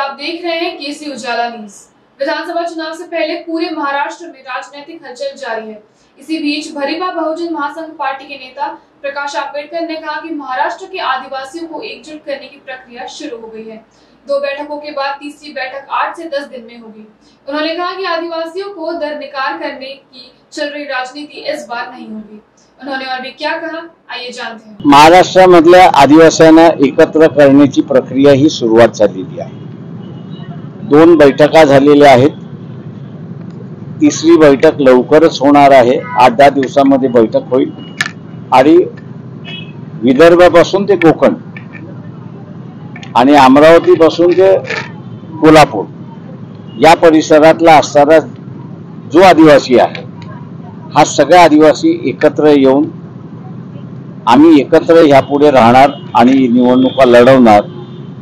आप देख रहे हैं केसी उजाला न्यूज। विधानसभा चुनाव से पहले पूरे महाराष्ट्र में राजनीतिक हलचल जारी है। इसी बीच भरीवा बहुजन महासंघ पार्टी के नेता प्रकाश आंबेडकर ने कहा कि महाराष्ट्र के आदिवासियों को एकजुट करने की प्रक्रिया शुरू हो गई है। 2 बैठकों के बाद तीसरी बैठक 8 से 10 दिन में होगी। उन्होंने कहा कि आदिवासियों को दरनिकार करने की चल रही राजनीति इस बार नहीं होगी। उन्होंने और भी क्या कहा, आइए जानते हैं। महाराष्ट्रामधल्या आदिवासींना एकत्र करण्याची प्रक्रिया ही सुरुवात झालेली आहे। 2 बैठका झालेल्या आहेत। तिसरी बैठक लवकरच होणार आहे। 8-10 दिवसांमध्ये बैठक होईल आणि विदर्भापासून ते कोकण आणि अमरावतीपासून ते कोल्हापूर या परिसरातला असणारा जो आदिवासी आहे, हा सगळा आदिवासी एकत्र येऊन आम्ही एकत्र ह्यापुढे राहणार आणि निवडणुका लढवणार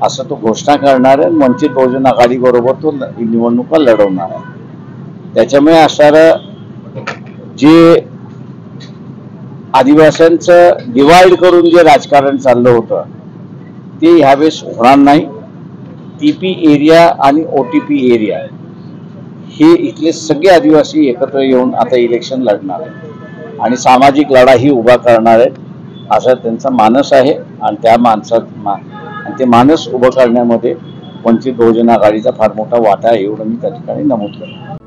असं तो घोषणा करणार आहे। वंचित बहुजन आघाडी बरोबर तो निवडणुका लढवणार आहे। त्याच्यामुळे असणारं जे आदिवासींचं डिवाइड करून जे राजकारण चाललं होतं ते ह्यावेळेस होणार नाही। टीपी एरिया आणि ओटीपी एरिया हे इथले सगळे आदिवासी एकत्र येऊन आता इलेक्शन लढणार आहेत आणि सामाजिक लढाई उभा करणार आहेत असा त्यांचा मानस आहे। आणि त्या ते मानस उभं करण्यामध्ये वंचित बहुजन आघाडीचा फार मोठा वाटा आहे एवढं मी त्या ठिकाणी नमूद करतो।